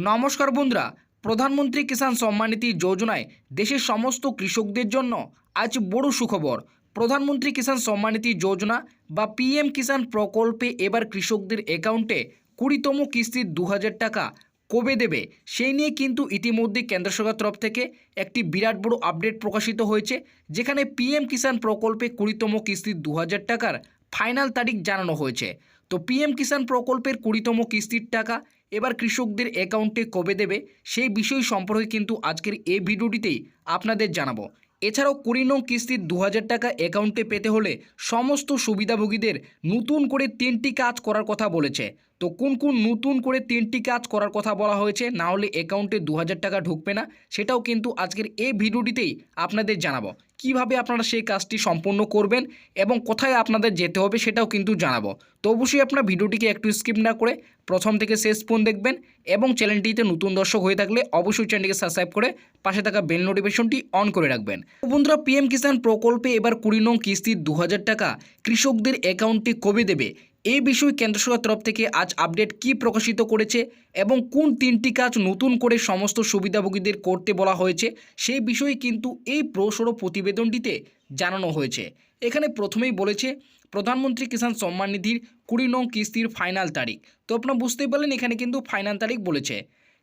নমস্কার বন্ধুরা, প্রধানমন্ত্রী কিষাণ সম্মান নিধি যোজনায় দেশের সমস্ত কৃষকদের জন্য আজ বড় সুখবর। প্রধানমন্ত্রী কিষাণ সম্মান নিধি যোজনা বা পিএম কিষাণ প্রকল্পে এবার কৃষকদের অ্যাকাউন্টে 20তম কিস্তির 2000 টাকা কবে দেবে সেই নিয়ে কিন্তু ইতিমধ্যে কেন্দ্র সরকার তরফ থেকে একটি বিরাট বড় আপডেট প্রকাশিত হয়েছে, যেখানে পিএম কিষাণ প্রকল্পে 20তম কিস্তির 2000 টাকার ফাইনাল তারিখ জানানো হয়েছে। তো পিএম কিষাণ প্রকল্পের 20তম কিস্তির টাকা এবার কৃষকদের অ্যাকাউন্টে কবে দেবে সেই বিষয় সম্পর্কে কিন্তু আজকের এই ভিডিওটিতেই আপনাদের জানাবো। এছাড়াও 20 নং কিস্তির 2000 টাকা অ্যাকাউন্টে পেতে হলে সমস্ত সুবিধাভোগীদের নতুন করে 3টি কাজ করার কথা বলেছে। তো কোন কোন নতুন করে 3টি কাজ করার কথা বলা হয়েছে, না হলে অ্যাকাউন্টে 2000 টাকা ঢুকবে না, সেটাও কিন্তু আজকের এই ভিডিওটিতেই আপনাদের জানাবো। কিভাবে আপনারা সেই কাজটি সম্পূর্ণ করবেন এবং কোথায় আপনাদের যেতে হবে সেটাও কিন্তু জানাবো। তো অবশ্যই আপনার ভিডিওটিকে একটু স্কিপ না করে প্রথম থেকে শেষ পর্যন্ত দেখবেন এবং চ্যানেলটিতে নতুন দর্শক হয়ে থাকলে অবশ্যই চ্যানেলটিকে সাবস্ক্রাইব করে পাশে থাকা বেল নোটিফিকেশনটি অন করে রাখবেন। বন্ধুরা, পিএম কিষাণ প্রকল্পে এবার 20 নং কিস্তির 2000 টাকা কৃষকদের অ্যাকাউন্টে কবে দেবে এই বিষয়ে কেন্দ্র সরকার তরফ থেকে আজ আপডেট কি প্রকাশিত করেছে এবং কোন 3টি কাজ নতুন করে সমস্ত সুবিধাভোগীদের করতে বলা হয়েছে সেই বিষয়ে কিন্তু এই প্রসর প্রতিবেদনটিতে জানানো হয়েছে। এখানে প্রথমেই বলেছে প্রধানমন্ত্রী কিষাণ সম্মান নিধির 20 নং কিস্তির ফাইনাল তারিখ। তো আপনারা বুঝতেই পারলেন এখানে কিন্তু ফাইনাল তারিখ বলেছে।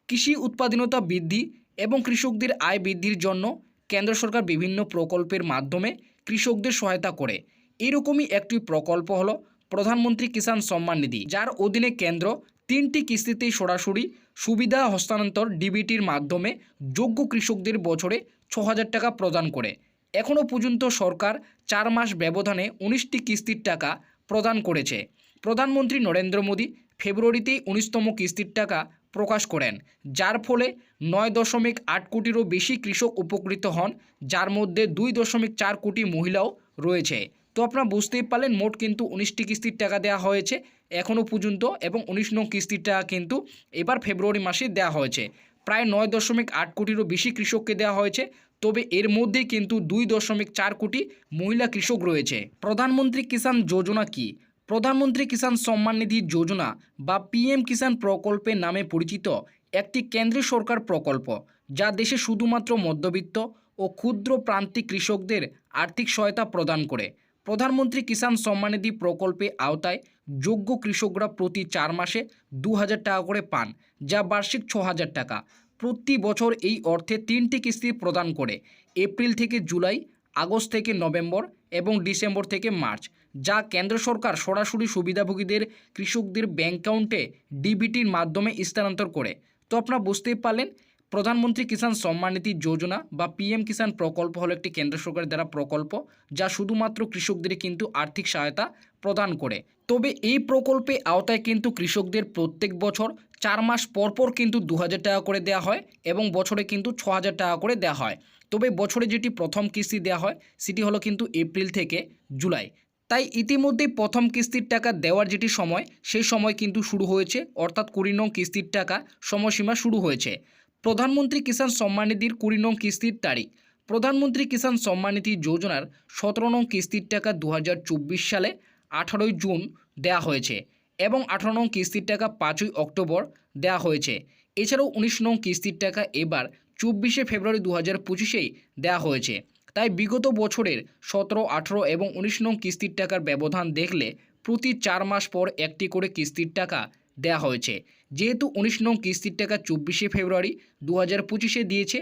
কৃষি উৎপাদনতা বৃদ্ধি এবং কৃষকদের আয় বৃদ্ধির জন্য কেন্দ্র সরকার বিভিন্ন প্রকল্পের মাধ্যমে কৃষকদের সহায়তা করে। এরকমই একটি প্রকল্প হলো প্রধানমন্ত্রী কিষাণ সম্মান নিধি, যার অধীনে কেন্দ্র 3টি কিস্তিতেই সরাসরি সুবিধা হস্তান্তর ডিবিটির মাধ্যমে যোগ্য কৃষকদের বছরে 6000 টাকা প্রদান করে। এখনও পর্যন্ত সরকার 4 মাস ব্যবধানে 19টি কিস্তির টাকা প্রদান করেছে। প্রধানমন্ত্রী নরেন্দ্র মোদী ফেব্রুয়ারিতেই 19তম কিস্তির টাকা প্রকাশ করেন, যার ফলে 9.8 কোটিরও বেশি কৃষক উপকৃত হন, যার মধ্যে 2.4 কোটি মহিলাও রয়েছে। তো আপনারা বুঝতেই পারলেন মোট কিন্তু 19টি কিস্তির টাকা দেওয়া হয়েছে এখনও পর্যন্ত এবং 19 নং কিস্তির টাকা কিন্তু এবার ফেব্রুয়ারি মাসে দেওয়া হয়েছে। প্রায় 9.8 কোটিরও বেশি কৃষককে দেওয়া হয়েছে, তবে এর মধ্যে কিন্তু 2.4 কোটি মহিলা কৃষক রয়েছে। প্রধানমন্ত্রী কিষাণ যোজনা কি? প্রধানমন্ত্রী কিষাণ সম্মান নিধি যোজনা বা পিএম কিষাণ প্রকল্পের নামে পরিচিত একটি কেন্দ্রীয় সরকার প্রকল্প, যা দেশে শুধুমাত্র মধ্যবিত্ত ও ক্ষুদ্র প্রান্তিক কৃষকদের আর্থিক সহায়তা প্রদান করে। প্রধানমন্ত্রী কিষাণ সম্মান নিধি প্রকল্পে আওতায় যোগ্য কৃষকরা প্রতি 4 মাসে 2000 টাকা করে পান, যা বার্ষিক 6000 টাকা। প্রতি বছর এই অর্থে 3টি কিস্তি প্রদান করে, এপ্রিল থেকে জুলাই, আগস্ট থেকে নভেম্বর এবং ডিসেম্বর থেকে মার্চ, যা কেন্দ্র সরকার সরাসরি সুবিধাভোগীদের কৃষকদের ব্যাংক অ্যাকাউন্টে ডিবিটির মাধ্যমে স্থানান্তর করে। তো আপনারা বুঝতেই পারলেন প্রধানমন্ত্রী কিষাণ সম্মান নিধি যোজনা বা পিএম কিষাণ প্রকল্প হলো একটি কেন্দ্র সরকারের দ্বারা প্রকল্প, যা শুধুমাত্র কৃষকদের কিন্তু আর্থিক সহায়তা প্রদান করে। তবে এই প্রকল্পে আওতায় কিন্তু কৃষকদের প্রত্যেক বছর 4 মাস পর পর কিন্তু 2000 টাকা করে দেওয়া হয় এবং বছরে কিন্তু 6000 টাকা করে দেওয়া হয়। তবে বছরে যেটি প্রথম কিস্তি দেওয়া হয় সেটি হলো কিন্তু এপ্রিল থেকে জুলাই। তাই ইতিমধ্যেই প্রথম কিস্তির টাকা দেওয়ার যেটি সময় সেই সময় কিন্তু শুরু হয়েছে, অর্থাৎ 20 নং কিস্তির টাকা সময়সীমা শুরু হয়েছে। প্রধানমন্ত্রী কিষাণ সম্মান নিধির 20 নং কিস্তির তারিখ। প্রধানমন্ত্রী কিষাণ সম্মান নিধি যোজনার 17 নং কিস্তির টাকা 2024 সালে 18ই জুন দেওয়া হয়েছে এবং 18 নং কিস্তির টাকা 5ই অক্টোবর দেওয়া হয়েছে। এছাড়াও 19 নং কিস্তির টাকা এবার 24শে ফেব্রুয়ারি 2025-এই দেওয়া হয়েছে। তাই বিগত বছরের 17, 18 এবং 19 নং কিস্তির টাকার ব্যবধান দেখলে প্রতি 4 মাস পর একটি করে কিস্তির টাকা দেওয়া হয়েছে। যেহেতু 19 নং কিস্তির টাকা 24শে ফেব্রুয়ারি 2025-এ দিয়েছে,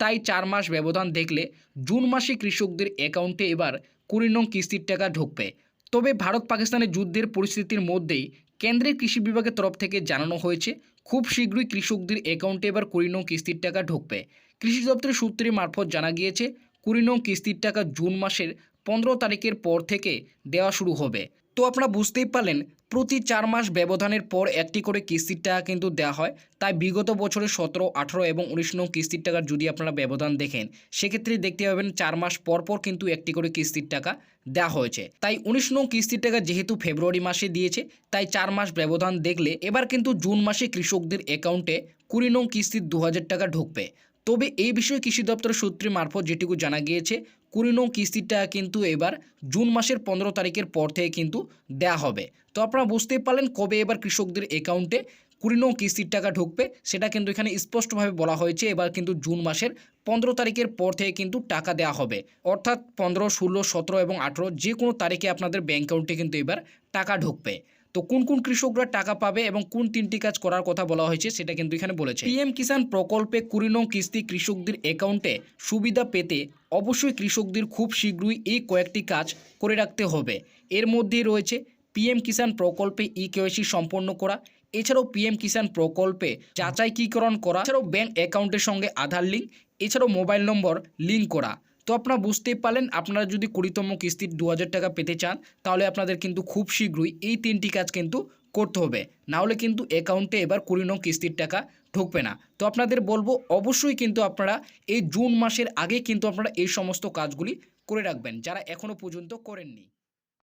তাই 4 মাস ব্যবধান দেখলে জুন মাসে কৃষকদের অ্যাকাউন্টে এবার 20 নং কিস্তির টাকা ঢুকবে। তবে ভারত পাকিস্তানের যুদ্ধের পরিস্থিতির মধ্যেই কেন্দ্রের কৃষি বিভাগের তরফ থেকে জানানো হয়েছে খুব শীঘ্রই কৃষকদের অ্যাকাউন্টে এবার 20 নং কিস্তির টাকা ঢুকবে। কৃষি দপ্তরের সূত্রের মারফত জানা গিয়েছে 20 নং কিস্তির টাকা জুন মাসের 15 তারিখের পর থেকে দেওয়া শুরু হবে। তো আপনারা বুঝতেই পারলেন প্রতি 4 মাস ব্যবধানের পর একটি করে কিস্তির টাকা কিন্তু দেওয়া হয়। তাই বিগত বছরে 17, 18 এবং 19 নং কিস্তির টাকার যদি আপনারা ব্যবধান দেখেন সেক্ষেত্রে দেখতে পাবেন 4 মাস পর পর কিন্তু একটি করে কিস্তির টাকা দেওয়া হয়েছে। তাই 19 নং কিস্তির টাকা যেহেতু ফেব্রুয়ারি মাসে দিয়েছে, তাই 4 মাস ব্যবধান দেখলে এবার কিন্তু জুন মাসে কৃষকদের অ্যাকাউন্টে 20 নং কিস্তির 2000 টাকা ঢুকবে। তবে এই বিষয়ে কৃষি দপ্তরের সূত্রের মারফত যেটুকু জানা গিয়েছে 20 নং কিস্তির টাকা কিন্তু এবার জুন মাসের 15 তারিখের পর থেকে কিন্তু দেওয়া হবে। তো আপনারা বুঝতেই পারলেন কবে এবার কৃষকদের অ্যাকাউন্টে কুড়ি নং কিস্তির টাকা ঢুকবে, সেটা কিন্তু এখানে স্পষ্টভাবে বলা হয়েছে। এবার কিন্তু জুন মাসের 15 তারিখের পর থেকে কিন্তু টাকা দেওয়া হবে, অর্থাৎ 15, 16, 17 এবং 18 যে কোনো তারিখে আপনাদের ব্যাঙ্ক অ্যাকাউন্টে কিন্তু এবার টাকা ঢুকবে। তো কোন কোন কৃষকরা টাকা পাবে এবং কোন 3টি কাজ করার কথা বলা হয়েছে সেটা কিন্তু এখানে বলেছে। পিএম কিষাণ প্রকল্পে 20 নং কিস্তি কৃষকদের অ্যাকাউন্টে সুবিধা পেতে অবশ্যই কৃষকদের খুব শীঘ্রই এই কয়েকটি কাজ করে রাখতে হবে। এর মধ্যেই রয়েছে পিএম কিষাণ প্রকল্পে ইকেওয়াইসি সম্পন্ন করা, এছাড়াও পিএম কিষাণ প্রকল্পে যাচাইকরণ করা, এছাড়াও ব্যাঙ্ক অ্যাকাউন্টের সঙ্গে আধার লিঙ্ক, এছাড়াও মোবাইল নম্বর লিঙ্ক করা। তো আপনারা বুঝতেই পারলেন, আপনারা যদি 20তম কিস্তির 2000 টাকা পেতে চান তাহলে আপনাদের কিন্তু খুব শীঘ্রই এই 3টি কাজ কিন্তু করতে হবে, না হলে কিন্তু অ্যাকাউন্টে এবার 20 নং কিস্তির টাকা ঢুকবে না। তো আপনাদের বলবো অবশ্যই কিন্তু আপনারা এই জুন মাসের আগে কিন্তু আপনারা এই সমস্ত কাজগুলি করে রাখবেন যারা এখনও পর্যন্ত করেননি।